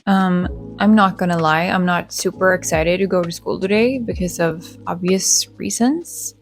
I'm not gonna lie, I'm not super excited to go to school today because of obvious reasons.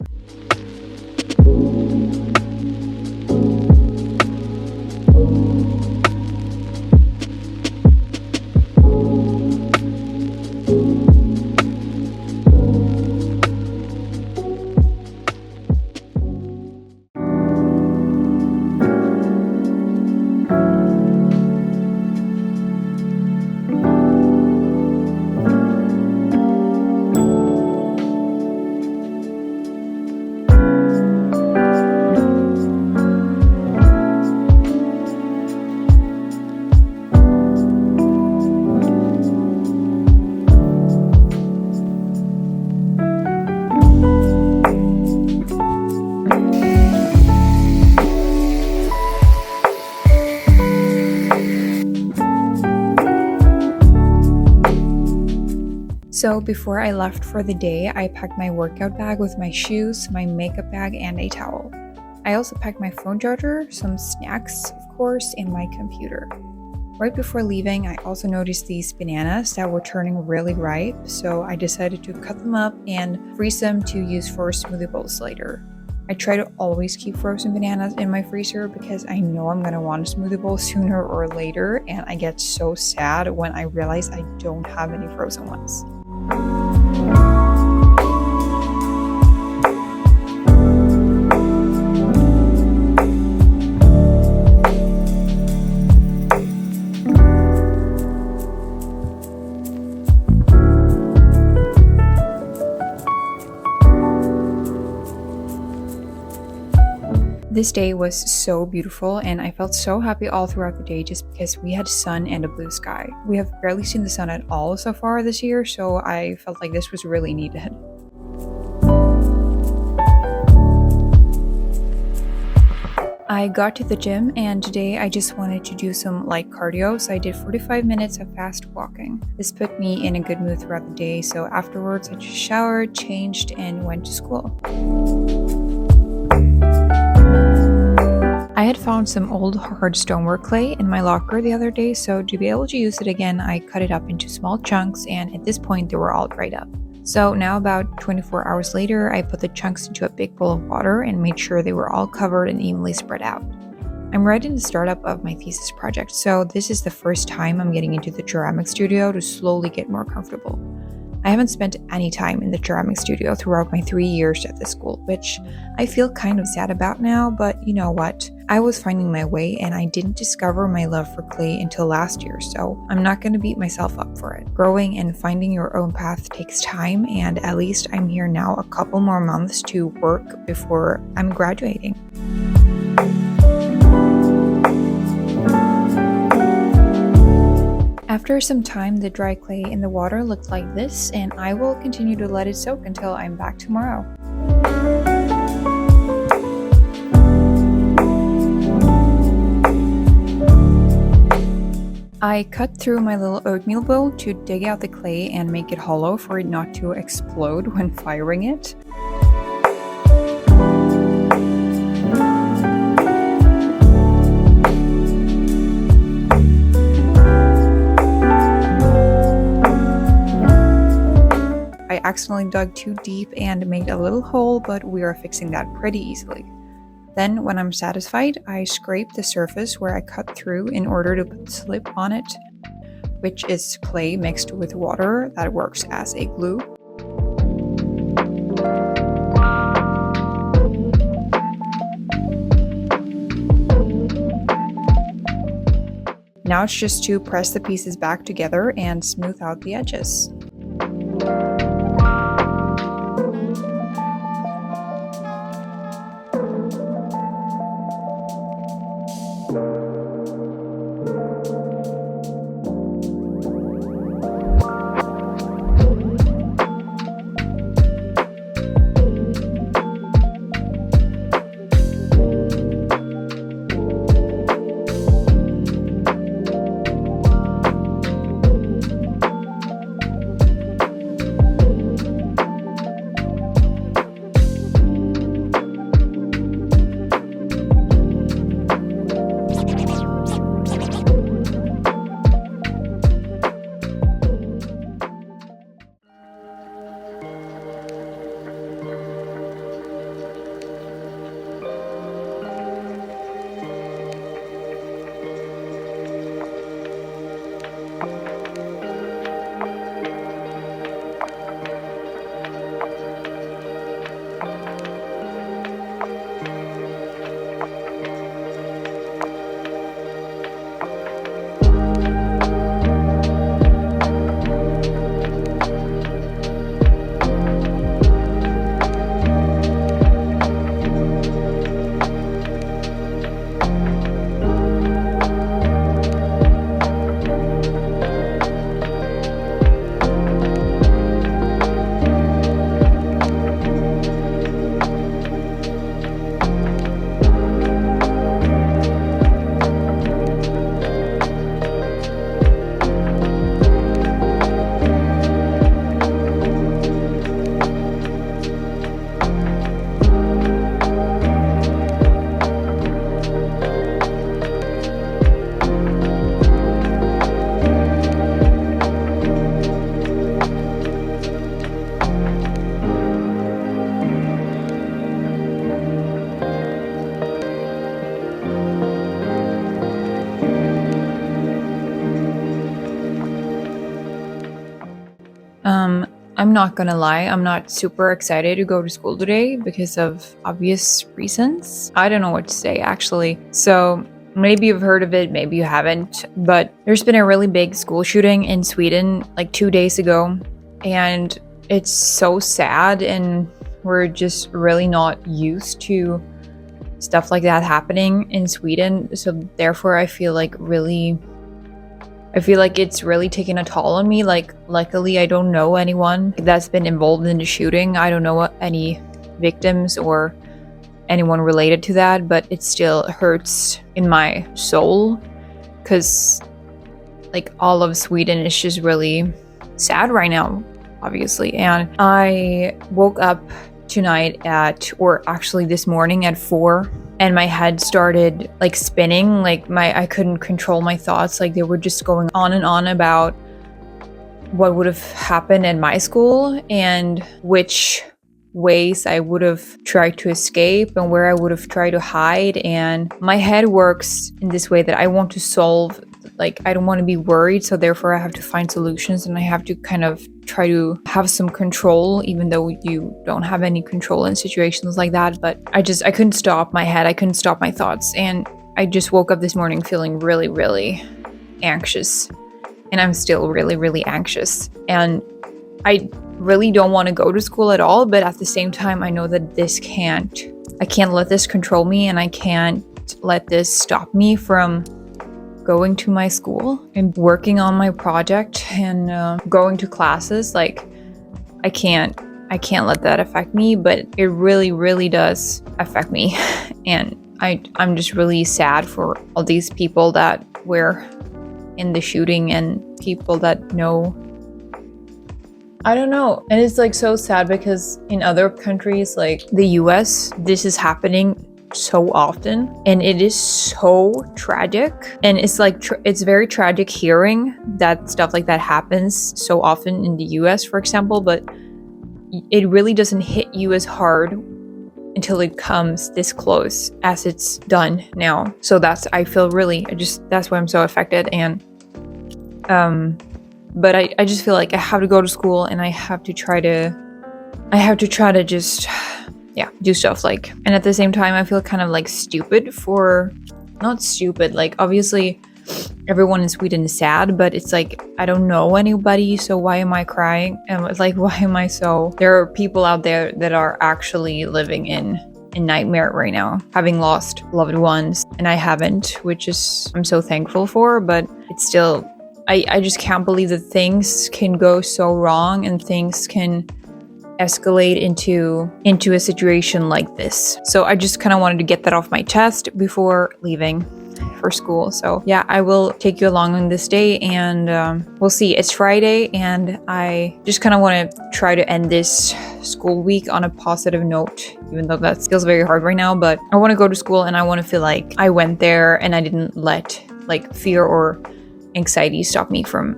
So before I left for the day, I packed my workout bag with my shoes, my makeup bag, and a towel. I also packed my phone charger, some snacks, of course, and my computer. Right before leaving, I also noticed these bananas that were turning really ripe, so I decided to cut them up and freeze them to use for smoothie bowls later. I try to always keep frozen bananas in my freezer because I know I'm gonna want a smoothie bowl sooner or later, and I get so sad when I realize I don't have any frozen ones. This day was so beautiful and I felt so happy all throughout the day just because we had sun and a blue sky. We have barely seen the sun at all so far this year, so I felt like this was really needed. I got to the gym and today I just wanted to do some light cardio, so I did 45 minutes of fast walking. This put me in a good mood throughout the day, so afterwards I just showered, changed, and went to school. I had found some old hard stonework clay in my locker the other day, so to be able to use it again, I cut it up into small chunks, and at this point they were all dried up. So now about 24 hours later, I put the chunks into a big bowl of water and made sure they were all covered and evenly spread out. I'm right in the startup of my thesis project, so this is the first time I'm getting into the ceramic studio to slowly get more comfortable. I haven't spent any time in the ceramic studio throughout my 3 years at this school, which I feel kind of sad about now, but you know what? I was finding my way and I didn't discover my love for clay until last year, so I'm not going to beat myself up for it. Growing and finding your own path takes time, and at least I'm here now a couple more months to work before I'm graduating. After some time, the dry clay in the water looked like this, and I will continue to let it soak until I'm back tomorrow. I cut through my little oatmeal bowl to dig out the clay and make it hollow for it not to explode when firing it. I accidentally dug too deep and made a little hole, but we are fixing that pretty easily. Then, when I'm satisfied, I scrape the surface where I cut through in order to put slip on it, which is clay mixed with water that works as a glue. Now it's just to press the pieces back together and smooth out the edges. I'm not gonna lie, I'm not super excited to go to school today because of obvious reasons. I don't know what to say actually. So maybe you've heard of it, maybe you haven't, but there's been a really big school shooting in Sweden like 2 days ago, and it's so sad, and we're just really not used to stuff like that happening in Sweden. So therefore I feel like it's really taken a toll on me. Like, luckily I don't know anyone that's been involved in the shooting. I don't know any victims or anyone related to that, but it still hurts in my soul because like all of Sweden is just really sad right now, obviously. And I woke up tonight or actually this morning at 4, and my head started like spinning. Like I couldn't control my thoughts. Like they were just going on and on about what would have happened in my school and which ways I would have tried to escape and where I would have tried to hide. And my head works in this way that I want to solve, like I don't want to be worried, so therefore I have to find solutions, and I have to kind of try to have some control, even though you don't have any control in situations like that. But I couldn't stop my head, I couldn't stop my thoughts, and I just woke up this morning feeling really, really anxious. And I'm still really, really anxious. And I really don't want to go to school at all, but at the same time I know that I can't let this control me, and I can't let this stop me from going to my school and working on my project and going to classes. Like I can't let that affect me, but it really, really does affect me. And I'm just really sad for all these people that were in the shooting and people that know. I don't know. And it's like so sad because in other countries like the US, this is happening so often, and it is so tragic. And it's like it's very tragic hearing that stuff like that happens so often in the US, for example, but it really doesn't hit you as hard until it comes this close as it's done now. So that's why I'm so affected. And but I just feel like I have to go to school, and I have to try to just do stuff like. And at the same time I feel kind of like not stupid, like obviously everyone in Sweden is sad, but it's like I don't know anybody, so why am I crying? And it's like, there are people out there that are actually living in nightmare right now, having lost loved ones, and I haven't, which is I'm so thankful for. But it's still, I just can't believe that things can go so wrong and things can escalate into a situation like this. So I just kind of wanted to get that off my chest before leaving for school. So yeah, I will take you along on this day, and we'll see. It's Friday, and I just kind of want to try to end this school week on a positive note, even though that feels very hard right now. But I want to go to school, and I want to feel like I went there and I didn't let like fear or anxiety stop me from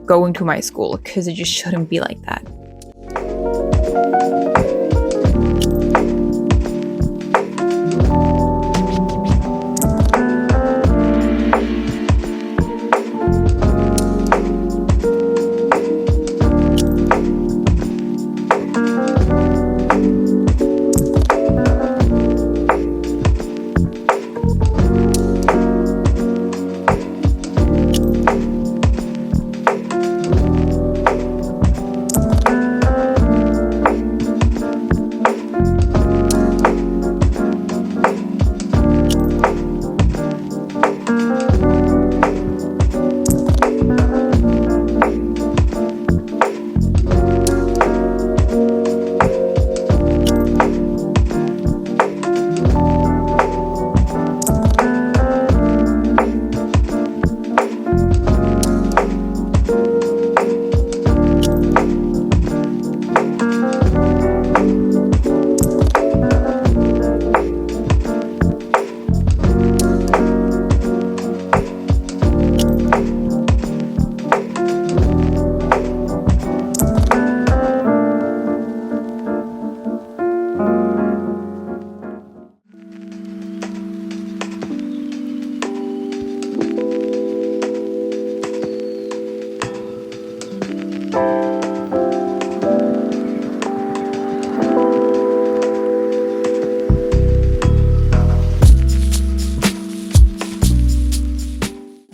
going to my school, because it just shouldn't be like that.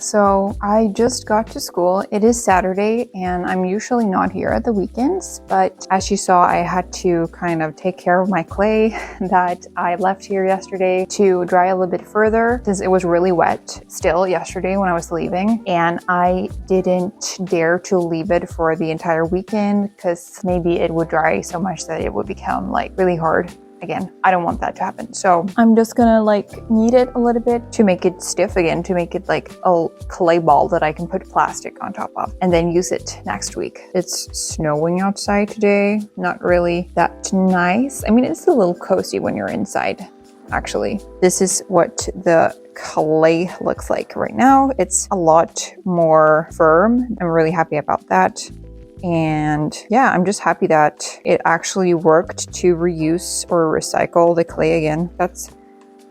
So I just got to school. It is Saturday and I'm usually not here at the weekends, but as you saw, I had to kind of take care of my clay that I left here yesterday to dry a little bit further because it was really wet still yesterday when I was leaving, and I didn't dare to leave it for the entire weekend because maybe it would dry so much that it would become like really hard. Again, I don't want that to happen. So I'm just gonna like knead it a little bit to make it stiff again, to make it like a clay ball that I can put plastic on top of and then use it next week. It's snowing outside today. Not really that nice. I mean, it's a little cozy when you're inside, actually. This is what the clay looks like right now. It's a lot more firm. I'm really happy about that. And yeah, I'm just happy that it actually worked to reuse or recycle the clay again. That's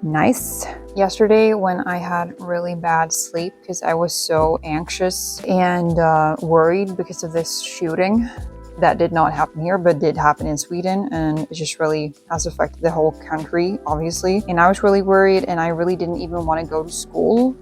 nice. Yesterday when I had really bad sleep because I was so anxious and worried because of this shooting that did not happen here but did happen in Sweden, and it just really has affected the whole country, obviously. And I was really worried and I really didn't even want to go to school.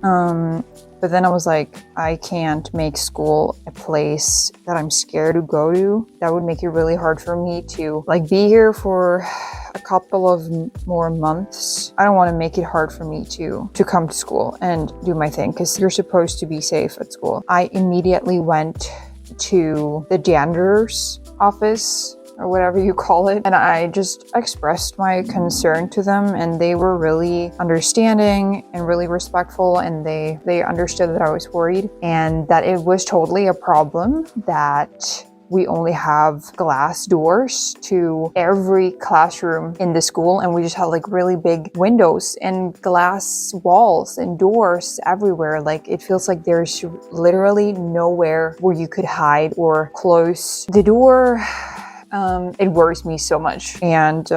But then I was like, I can't make school a place that I'm scared to go to. That would make it really hard for me to like be here for a couple of more months. I don't want to make it hard for me to come to school and do my thing because you're supposed to be safe at school. I immediately went to the janitor's office or whatever you call it, and I just expressed my concern to them, and they were really understanding and really respectful, and they understood that I was worried and that it was totally a problem that we only have glass doors to every classroom in the school, and we just have like really big windows and glass walls and doors everywhere. Like it feels like there's literally nowhere where you could hide or close the door. It worries me so much, and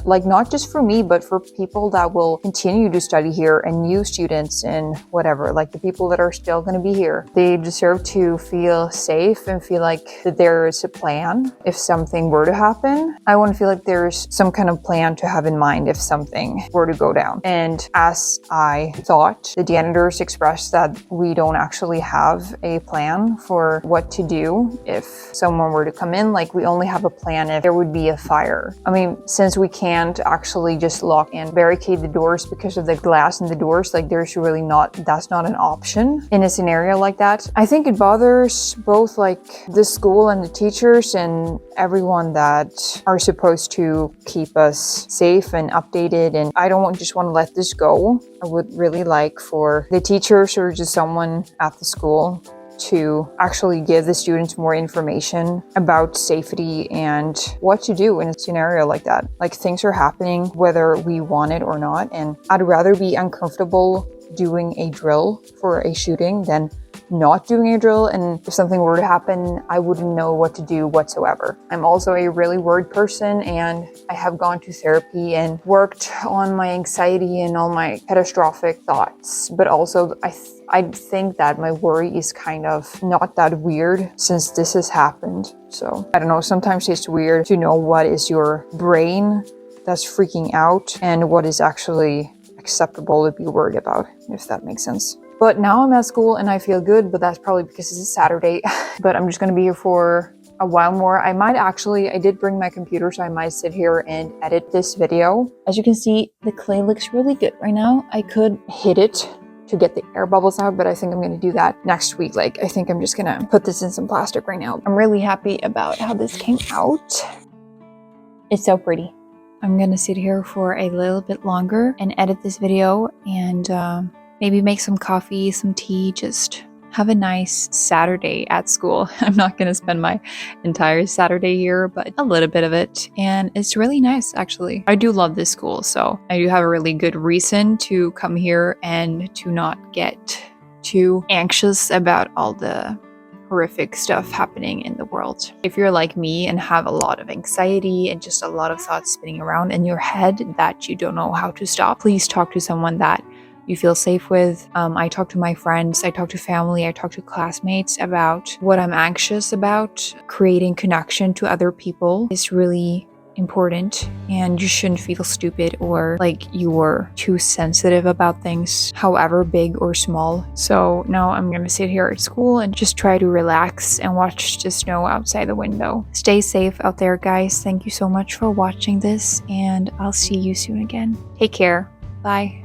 like not just for me but for people that will continue to study here and new students and whatever, like the people that are still going to be here. They deserve to feel safe and feel like that there is a plan if something were to happen. I want to feel like there's some kind of plan to have in mind if something were to go down. And as I thought, the janitors expressed that we don't actually have a plan for what to do if someone were to come in. Like we only have a plan if there would be a fire. I mean, since we can't actually just lock and barricade the doors because of the glass in the doors, like there's really that's not an option in a scenario like that. I think it bothers both like the school and the teachers and everyone that are supposed to keep us safe and updated, and I don't just want to let this go. I would really like for the teachers or just someone at the school to actually give the students more information about safety and what to do in a scenario like that. Like things are happening whether we want it or not, and I'd rather be uncomfortable doing a drill for a shooting than not doing a drill, and if something were to happen, I wouldn't know what to do whatsoever. I'm also a really worried person, and I have gone to therapy and worked on my anxiety and all my catastrophic thoughts, but also I think that my worry is kind of not that weird since this has happened. So I don't know, sometimes it's weird to know what is your brain that's freaking out and what is actually acceptable to be worried about, if that makes sense. But now I'm at school and I feel good, but that's probably because it's Saturday. But I'm just gonna be here for a while more. I did bring my computer, so I might sit here and edit this video. As you can see, the clay looks really good right now. I could hit it to get the air bubbles out, but I think I'm gonna do that next week. Like, I think I'm just gonna put this in some plastic right now. I'm really happy about how this came out. It's so pretty. I'm gonna sit here for a little bit longer and edit this video and maybe make some coffee, some tea, just have a nice Saturday at school. I'm not gonna spend my entire Saturday here, but a little bit of it. And it's really nice, actually. I do love this school, so I do have a really good reason to come here and to not get too anxious about all the horrific stuff happening in the world. If you're like me and have a lot of anxiety and just a lot of thoughts spinning around in your head that you don't know how to stop, please talk to someone that you feel safe with. I talk to my friends, I talk to family, I talk to classmates about what I'm anxious about. Creating connection to other people is really important, and you shouldn't feel stupid or like you're too sensitive about things, however big or small. So now I'm gonna sit here at school and just try to relax and watch the snow outside the window. Stay safe out there, guys. Thank you so much for watching this, and I'll see you soon again. Take care. Bye.